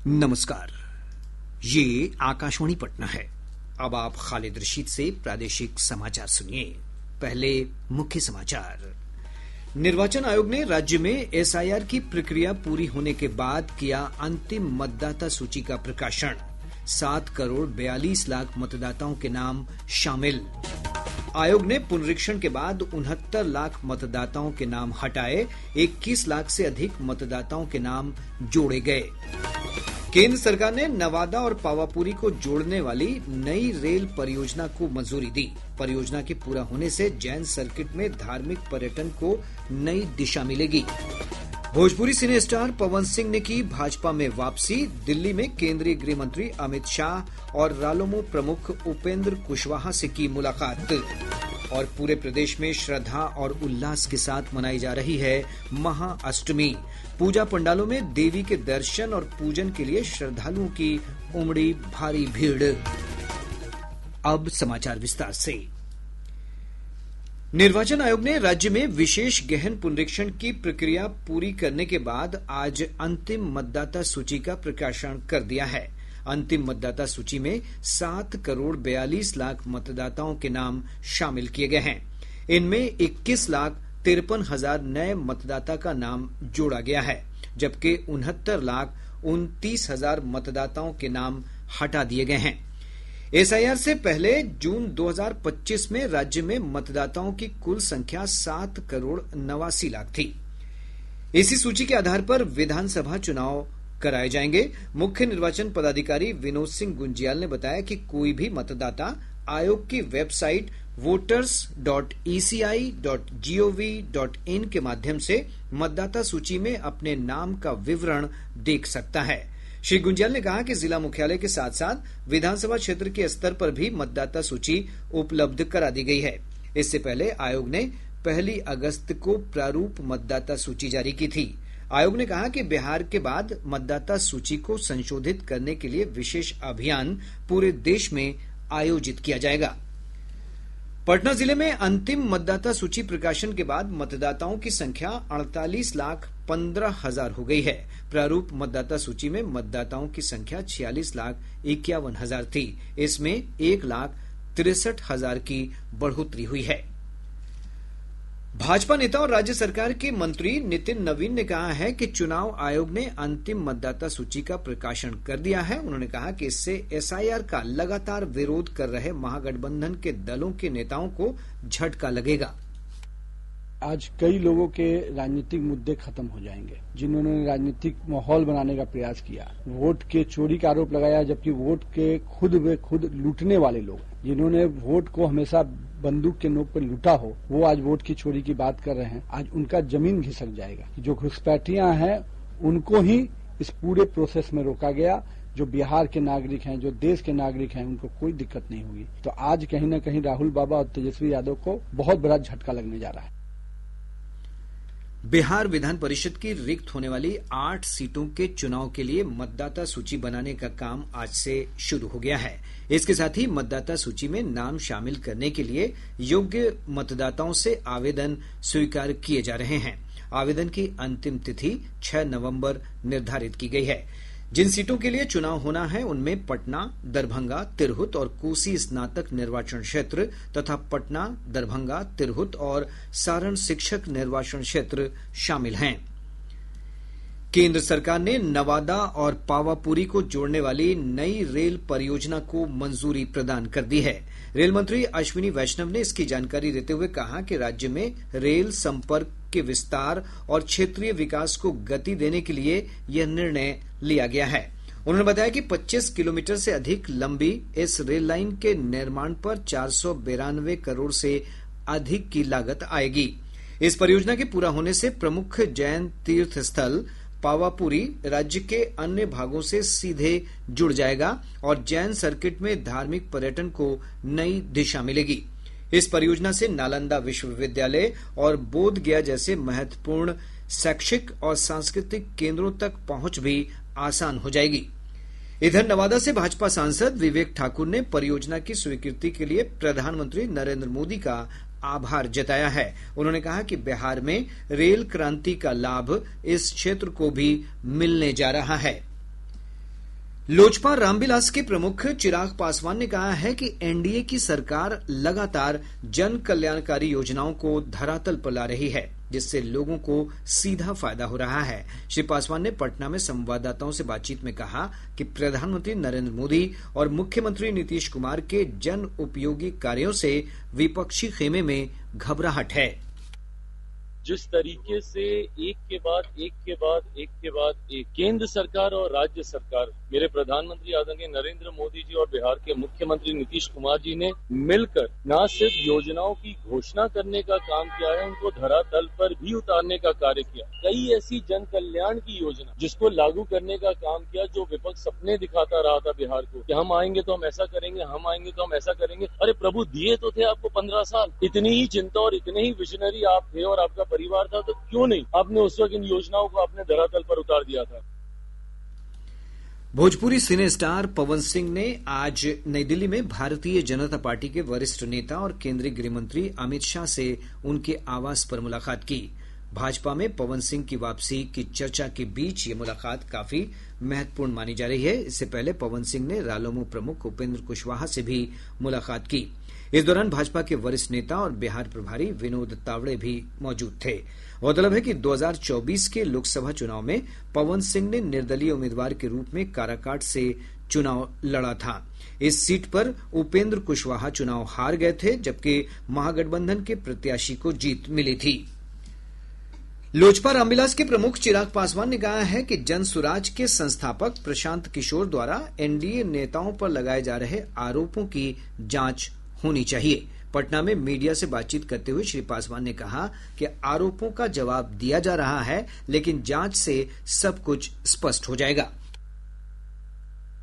नमस्कार। ये आकाशवाणी पटना है। अब आप खालिद रशीद से प्रादेशिक समाचार सुनिए। पहले मुख्य समाचार। निर्वाचन आयोग ने राज्य में एसआईआर की प्रक्रिया पूरी होने के बाद किया अंतिम मतदाता सूची का प्रकाशन। 7,42,00,000 मतदाताओं के नाम शामिल। आयोग ने पुनरीक्षण के बाद 69 लाख मतदाताओं के नाम हटाए। 21 लाख से अधिक मतदाताओं के नाम जोड़े गए। केंद्र सरकार ने नवादा और पावापुरी को जोड़ने वाली नई रेल परियोजना को मंजूरी दी। परियोजना के पूरा होने से जैन सर्किट में धार्मिक पर्यटन को नई दिशा मिलेगी। भोजपुरी सिने स्टार पवन सिंह ने की भाजपा में वापसी। दिल्ली में केंद्रीय गृह मंत्री अमित शाह और रालोमो प्रमुख उपेंद्र कुशवाहा से की मुलाकात। और पूरे प्रदेश में श्रद्धा और उल्लास के साथ मनाई जा रही है महाअष्टमी। पूजा पंडालों में देवी के दर्शन और पूजन के लिए श्रद्धालुओं की उमड़ी भारी भीड़। अब समाचार विस्तार से। निर्वाचन आयोग ने राज्य में विशेष गहन पुनरीक्षण की प्रक्रिया पूरी करने के बाद आज अंतिम मतदाता सूची का प्रकाशन कर दिया है। अंतिम मतदाता सूची में 7,42,00,000 मतदाताओं के नाम शामिल किए गए हैं। इनमें 21,53,000 नए मतदाता का नाम जोड़ा गया है, जबकि 69,29,000 मतदाताओं के नाम हटा दिए गए हैं। एसआईआर से पहले जून 2025 में राज्य में मतदाताओं की कुल संख्या 7,89,00,000 थी। इसी सूची के आधार पर विधानसभा चुनाव कराए जाएंगे। मुख्य निर्वाचन पदाधिकारी विनोद सिंह गुंजियाल ने बताया कि कोई भी मतदाता आयोग की वेबसाइट voters.eci.gov.in के माध्यम से मतदाता सूची में अपने नाम का विवरण देख सकता है। श्री गुंजियाल ने कहा कि जिला मुख्यालय के साथ साथ विधानसभा क्षेत्र के स्तर पर भी मतदाता सूची उपलब्ध करा दी गई है। इससे पहले आयोग ने 1 अगस्त को प्रारूप मतदाता सूची जारी की थी। आयोग ने कहा कि बिहार के बाद मतदाता सूची को संशोधित करने के लिए विशेष अभियान पूरे देश में आयोजित किया जाएगा। पटना जिले में अंतिम मतदाता सूची प्रकाशन के बाद मतदाताओं की संख्या 48,15,000 हो गई है। प्रारूप मतदाता सूची में मतदाताओं की संख्या 46,51,000 थी। इसमें 1,63,000 की बढ़ोतरी हुई है। भाजपा नेता और राज्य सरकार के मंत्री नितिन नवीन ने कहा है कि चुनाव आयोग ने अंतिम मतदाता सूची का प्रकाशन कर दिया है। उन्होंने कहा कि इससे एसआईआर का लगातार विरोध कर रहे महागठबंधन के दलों के नेताओं को झटका लगेगा। आज कई लोगों के राजनीतिक मुद्दे खत्म हो जाएंगे, जिन्होंने राजनीतिक माहौल बनाने का प्रयास किया, वोट के चोरी का आरोप लगाया, जबकि वोट के खुद वे खुद लूटने वाले लोग, जिन्होंने वोट को हमेशा बंदूक के नोक पर लूटा हो, वो आज वोट की चोरी की बात कर रहे हैं। आज उनका जमीन घिसक जाएगा। जो घुसपैठियां हैं उनको ही इस पूरे प्रोसेस में रोका गया। जो बिहार के नागरिक हैं, जो देश के नागरिक हैं, उनको कोई दिक्कत नहीं हुई। तो आज कहीं न कहीं राहुल बाबा और तेजस्वी यादव को बहुत बड़ा झटका लगने जा रहा है। बिहार विधान परिषद की रिक्त होने वाली 8 सीटों के चुनाव के लिए मतदाता सूची बनाने का काम आज से शुरू हो गया है। इसके साथ ही मतदाता सूची में नाम शामिल करने के लिए योग्य मतदाताओं से आवेदन स्वीकार किए जा रहे हैं। आवेदन की अंतिम तिथि 6 नवंबर निर्धारित की गई है। जिन सीटों के लिए चुनाव होना है उनमें पटना, दरभंगा, तिरहुत और कोसी स्नातक निर्वाचन क्षेत्र तथा पटना, दरभंगा, तिरहुत और सारण शिक्षक निर्वाचन क्षेत्र शामिल हैं। केंद्र सरकार ने नवादा और पावापुरी को जोड़ने वाली नई रेल परियोजना को मंजूरी प्रदान कर दी है। रेल मंत्री अश्विनी वैष्णव ने इसकी जानकारी देते हुए कहा कि राज्य में रेल संपर्क के विस्तार और क्षेत्रीय विकास को गति देने के लिए यह निर्णय लिया गया है। उन्होंने बताया कि 25 किलोमीटर से अधिक लंबी इस रेल लाइन के निर्माण पर 492 करोड़ से अधिक की लागत आएगी। इस परियोजना के पूरा होने से प्रमुख जैन तीर्थ स्थल पावापुरी राज्य के अन्य भागों से सीधे जुड़ जाएगा और जैन सर्किट में धार्मिक पर्यटन को नई दिशा मिलेगी। इस परियोजना से नालंदा विश्वविद्यालय और बोध गया जैसे महत्वपूर्ण शैक्षिक और सांस्कृतिक केंद्रों तक पहुंच भी आसान हो जाएगी। इधर नवादा से भाजपा सांसद विवेक ठाकुर ने परियोजना की स्वीकृति के लिए प्रधानमंत्री नरेंद्र मोदी का आभार जताया है। उन्होंने कहा कि बिहार में रेल क्रांति का लाभ इस क्षेत्र को भी मिलने जा रहा है। लोजपा रामविलास के प्रमुख चिराग पासवान ने कहा है कि एनडीए की सरकार लगातार जन कल्याणकारी योजनाओं को धरातल पर ला रही है, जिससे लोगों को सीधा फायदा हो रहा है। श्री पासवान ने पटना में संवाददाताओं से बातचीत में कहा कि प्रधानमंत्री नरेंद्र मोदी और मुख्यमंत्री नीतीश कुमार के जन उपयोगी कार्यों से विपक्षी खेमे में घबराहट है। जिस तरीके से एक के बाद एक केंद्र सरकार और राज्य सरकार, मेरे प्रधानमंत्री आदरणीय नरेंद्र मोदी जी और बिहार के मुख्यमंत्री नीतीश कुमार जी ने मिलकर न सिर्फ योजनाओं की घोषणा करने का काम किया है, उनको धरातल पर भी उतारने का कार्य किया। कई ऐसी जन कल्याण की योजना जिसको लागू करने का काम किया, जो विपक्ष सपने दिखाता रहा था बिहार को कि हम आएंगे तो हम ऐसा करेंगे, हम आएंगे तो हम ऐसा करेंगे। अरे प्रभु, दिए तो थे आपको 15 साल, इतनी ही चिंता और इतने ही विजनरी आप थे और आपका परिवार था, तो क्यों नहीं आपने उस वक्त इन योजनाओं को अपने धरातल पर उतार दिया था। भोजपुरी सिने स्टार पवन सिंह ने आज नई दिल्ली में भारतीय जनता पार्टी के वरिष्ठ नेता और केंद्रीय गृहमंत्री अमित शाह से उनके आवास पर मुलाकात की। भाजपा में पवन सिंह की वापसी की चर्चा के बीच ये मुलाकात काफी महत्वपूर्ण मानी जा रही है। इससे पहले पवन सिंह ने रालोमो प्रमुख उपेंद्र कुशवाहा से भी मुलाकात की। इस दौरान भाजपा के वरिष्ठ नेता और बिहार प्रभारी विनोद तावड़े भी मौजूद थे। गौरतलब है कि 2024 के लोकसभा चुनाव में पवन सिंह ने निर्दलीय उम्मीदवार के रूप में काराकाट से चुनाव लड़ा था। इस सीट पर उपेंद्र कुशवाहा चुनाव हार गए थे, जबकि महागठबंधन के प्रत्याशी को जीत मिली थी। लोजपा रामविलास के प्रमुख चिराग पासवान ने कहा है कि जनसुराज के संस्थापक प्रशांत किशोर द्वारा एनडीए नेताओं पर लगाए जा रहे आरोपों की जांच होनी चाहिए। पटना में मीडिया से बातचीत करते हुए श्री पासवान ने कहा कि आरोपों का जवाब दिया जा रहा है, लेकिन जांच से सब कुछ स्पष्ट हो जाएगा।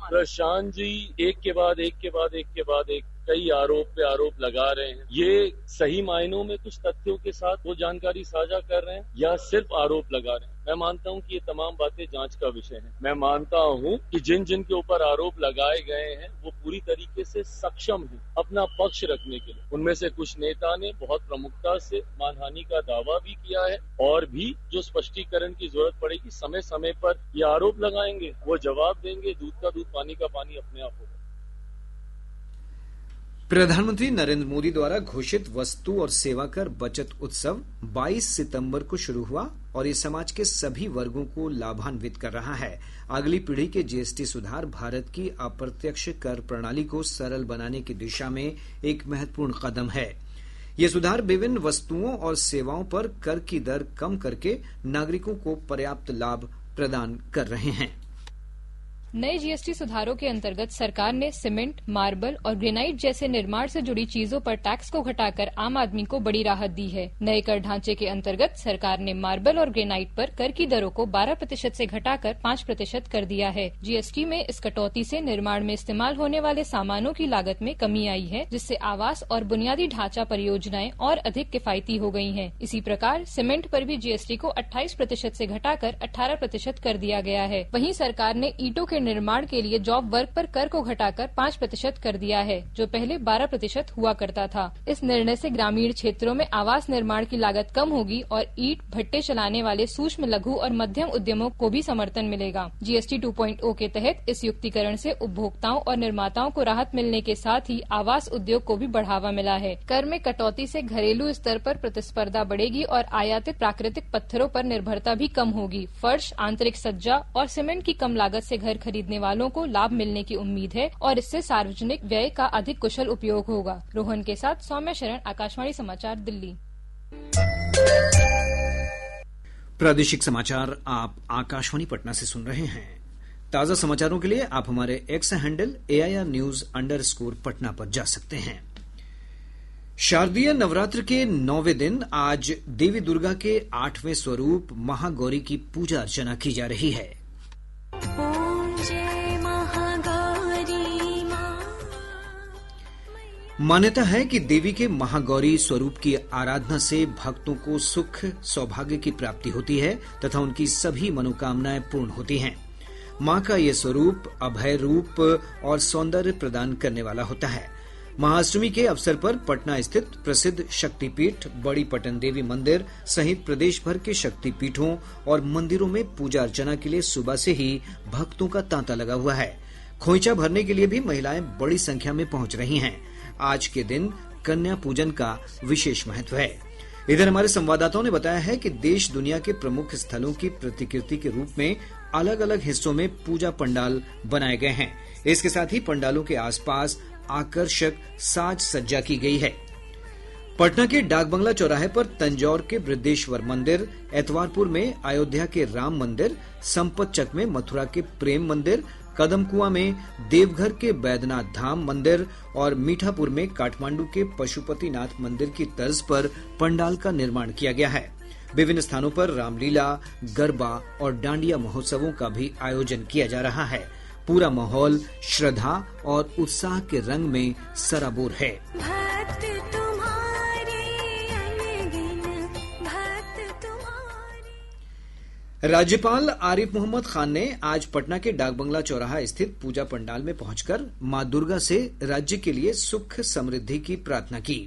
प्रशांत जी एक के बाद एक कई आरोप पे आरोप लगा रहे हैं। ये सही मायनों में कुछ तथ्यों के साथ वो जानकारी साझा कर रहे हैं या सिर्फ आरोप लगा रहे हैं? मैं मानता हूं कि ये तमाम बातें जांच का विषय है। मैं मानता हूं कि जिन जिन के ऊपर आरोप लगाए गए हैं वो पूरी तरीके से सक्षम हैं अपना पक्ष रखने के लिए। उनमें से कुछ नेता ने बहुत प्रमुखता से मानहानि का दावा भी किया है, और भी जो स्पष्टीकरण की जरूरत पड़ेगी समय समय पर ये आरोप लगाएंगे, वो जवाब देंगे। दूध का दूध, पानी का पानी अपने आप होगा। प्रधानमंत्री नरेंद्र मोदी द्वारा घोषित वस्तु और सेवा कर बचत उत्सव 22 सितंबर को शुरू हुआ और ये समाज के सभी वर्गों को लाभान्वित कर रहा है। अगली पीढ़ी के जीएसटी सुधार भारत की अप्रत्यक्ष कर प्रणाली को सरल बनाने की दिशा में एक महत्वपूर्ण कदम है। ये सुधार विभिन्न वस्तुओं और सेवाओं पर कर की दर कम करके नागरिकों को पर्याप्त लाभ प्रदान कर रहे हैं। नए जीएसटी सुधारों के अंतर्गत सरकार ने सीमेंट, मार्बल और ग्रेनाइट जैसे निर्माण से जुड़ी चीजों पर टैक्स को घटाकर आम आदमी को बड़ी राहत दी है। नए कर ढांचे के अंतर्गत सरकार ने मार्बल और ग्रेनाइट पर कर की दरों को 12% से घटाकर 5% कर दिया है। जीएसटी में इस कटौती से निर्माण में इस्तेमाल होने वाले सामानों की लागत में कमी आई है, जिससे आवास और बुनियादी ढांचा परियोजनाएं और अधिक किफायती हो गई हैं। इसी प्रकार सीमेंट पर भी जीएसटी को 28% से घटाकर 18% कर दिया गया है। वहीं सरकार ने ईंटों के निर्माण के लिए जॉब वर्क पर कर को घटाकर 5% कर दिया है, जो पहले 12% हुआ करता था। इस निर्णय से ग्रामीण क्षेत्रों में आवास निर्माण की लागत कम होगी और ईंट भट्टे चलाने वाले सूक्ष्म, लघु और मध्यम उद्यमों को भी समर्थन मिलेगा। जीएसटी 2.0 के तहत इस युक्तिकरण से उपभोक्ताओं और निर्माताओं को राहत मिलने के साथ ही आवास उद्योग को भी बढ़ावा मिला है। कर में कटौती से घरेलू स्तर पर प्रतिस्पर्धा बढ़ेगी और आयातित प्राकृतिक पत्थरों पर निर्भरता भी कम होगी। फर्श, आंतरिक सज्जा और सीमेंट की कम लागत से घर खरीदने वालों को लाभ मिलने की उम्मीद है और इससे सार्वजनिक व्यय का अधिक कुशल उपयोग होगा। रोहन के साथ सौम्या शरण, आकाशवाणी समाचार, दिल्ली। प्रादेशिक समाचार आप आकाशवाणी पटना से सुन रहे हैं। ताजा समाचारों के लिए आप हमारे एक्स हैंडल AIR_News पटना पर जा सकते हैं। शारदीय नवरात्र के 9वें दिन आज देवी दुर्गा के 8वें स्वरूप महागौरी की पूजा अर्चना की जा रही है। मान्यता है कि देवी के महागौरी स्वरूप की आराधना से भक्तों को सुख, सौभाग्य की प्राप्ति होती है तथा उनकी सभी मनोकामनाएं पूर्ण होती हैं। मां का ये स्वरूप अभय रूप और सौंदर्य प्रदान करने वाला होता है। महाअष्टमी के अवसर पर पटना स्थित प्रसिद्ध शक्तिपीठ बड़ी पटन देवी मंदिर सहित प्रदेश भर के शक्तिपीठों और मंदिरों में पूजा अर्चना के लिए सुबह से ही भक्तों का तांता लगा हुआ है। खोइंचा भरने के लिए भी महिलाएं बड़ी संख्या में पहुंच रही हैं। आज के दिन कन्या पूजन का विशेष महत्व है। इधर हमारे संवाददाताओं ने बताया है कि देश दुनिया के प्रमुख स्थलों की प्रतिकृति के रूप में अलग अलग हिस्सों में पूजा पंडाल बनाए गए हैं। इसके साथ ही पंडालों के आसपास आकर्षक साज सज्जा की गई है। पटना के डाकबंगला चौराहे पर तंजौर के वृद्धेश्वर मंदिर, एतवारपुर में अयोध्या के राम मंदिर, संपतचक में मथुरा के प्रेम मंदिर, कदमकुआं में देवघर के बैद्यनाथ धाम मंदिर और मीठापुर में काठमांडू के पशुपतिनाथ मंदिर की तर्ज पर पंडाल का निर्माण किया गया है। विभिन्न स्थानों पर रामलीला, गरबा और डांडिया महोत्सवों का भी आयोजन किया जा रहा है। पूरा माहौल श्रद्धा और उत्साह के रंग में सराबोर है। राज्यपाल आरिफ मोहम्मद खान ने आज पटना के डाकबंगला चौराहा स्थित पूजा पंडाल में पहुंचकर मां दुर्गा से राज्य के लिए सुख समृद्धि की प्रार्थना की।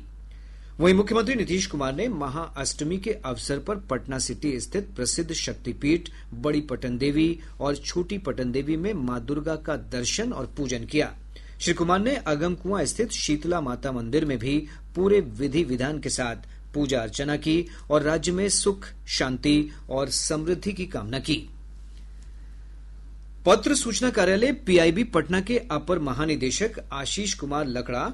वहीं मुख्यमंत्री नीतीश कुमार ने महाअष्टमी के अवसर पर पटना सिटी स्थित प्रसिद्ध शक्तिपीठ बड़ी पटनदेवी और छोटी पटनदेवी में मां दुर्गा का दर्शन और पूजन किया। श्री कुमार ने अगमकुआं स्थित शीतला माता मंदिर में भी पूरे विधि विधान के साथ पूजा अर्चना की और राज्य में सुख, शांति और समृद्धि की कामना की। पत्र सूचना कार्यालय पीआईबी पटना के अपर महानिदेशक आशीष कुमार लकड़ा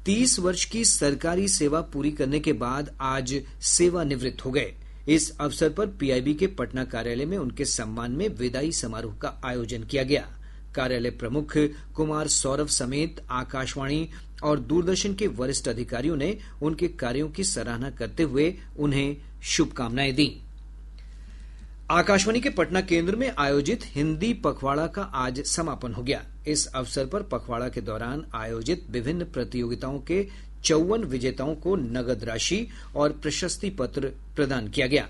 30 वर्ष की सरकारी सेवा पूरी करने के बाद आज सेवानिवृत्त हो गए। इस अवसर पर पीआईबी के पटना कार्यालय में उनके सम्मान में विदाई समारोह का आयोजन किया गया। कार्यालय प्रमुख कुमार सौरभ समेत आकाशवाणी और दूरदर्शन के वरिष्ठ अधिकारियों ने उनके कार्यों की सराहना करते हुए उन्हें शुभकामनाएं दी। आकाशवाणी के पटना केंद्र में आयोजित हिंदी पखवाड़ा का आज समापन हो गया। इस अवसर पर पखवाड़ा के दौरान आयोजित विभिन्न प्रतियोगिताओं के 54 विजेताओं को नगद राशि और प्रशस्ति पत्र प्रदान किया गया।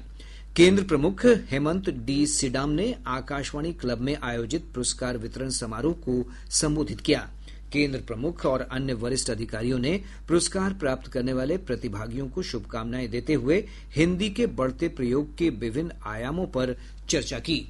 केंद्र प्रमुख हेमंत डी सिडाम ने आकाशवाणी क्लब में आयोजित पुरस्कार वितरण समारोह को संबोधित किया। केंद्र प्रमुख और अन्य वरिष्ठ अधिकारियों ने पुरस्कार प्राप्त करने वाले प्रतिभागियों को शुभकामनाएं देते हुए हिंदी के बढ़ते प्रयोग के विभिन्न आयामों पर चर्चा की।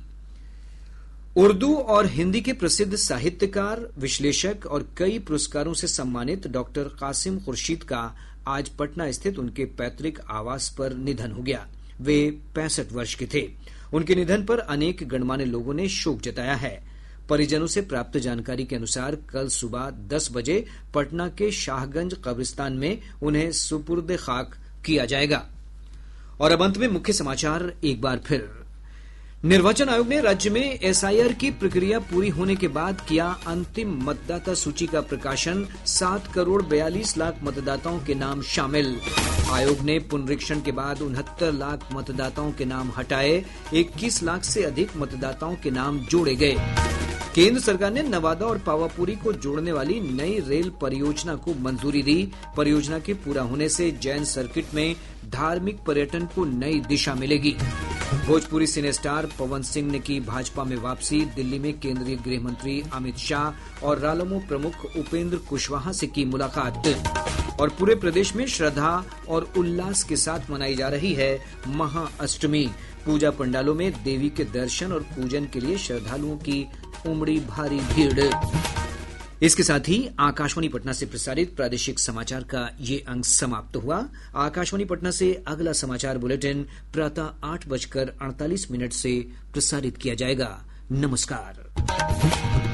उर्दू और हिंदी के प्रसिद्ध साहित्यकार, विश्लेषक और कई पुरस्कारों से सम्मानित डॉक्टर कासिम खुर्शीद का आज पटना स्थित उनके पैतृक आवास पर निधन हो गया। वे 65 वर्ष के थे। उनके निधन पर अनेक गणमान्य लोगों ने शोक जताया है। परिजनों से प्राप्त जानकारी के अनुसार कल सुबह 10 बजे पटना के शाहगंज कब्रिस्तान में उन्हें सुपुर्द खाक किया जाएगा। और अब अंत में मुख्य समाचार एक बार फिर। निर्वाचन आयोग ने राज्य में एसआईआर की प्रक्रिया पूरी होने के बाद किया अंतिम मतदाता सूची का प्रकाशन। 7 करोड़ 42 लाख मतदाताओं के नाम शामिल। आयोग ने पुनरीक्षण के बाद 69 लाख मतदाताओं के नाम हटाए। 21 लाख से अधिक मतदाताओं के नाम जोड़े गए। केंद्र सरकार ने नवादा और पावापुरी को जोड़ने वाली नई रेल परियोजना को मंजूरी दी। परियोजना के पूरा होने से जैन सर्किट में धार्मिक पर्यटन को नई दिशा मिलेगी। भोजपुरी सिने स्टार पवन सिंह ने की भाजपा में वापसी। दिल्ली में केंद्रीय गृह मंत्री अमित शाह और रालोमो प्रमुख उपेंद्र कुशवाहा से की मुलाकात। और पूरे प्रदेश में श्रद्धा और उल्लास के साथ मनाई जा रही है महाअष्टमी। पूजा पंडालों में देवी के दर्शन और पूजन के लिए श्रद्धालुओं की उमड़ी भारी भीड़। इसके साथ ही आकाशवाणी पटना से प्रसारित प्रादेशिक समाचार का ये अंक समाप्त हुआ। आकाशवाणी पटना से अगला समाचार बुलेटिन प्रातः 8:48 से प्रसारित किया जाएगा। नमस्कार।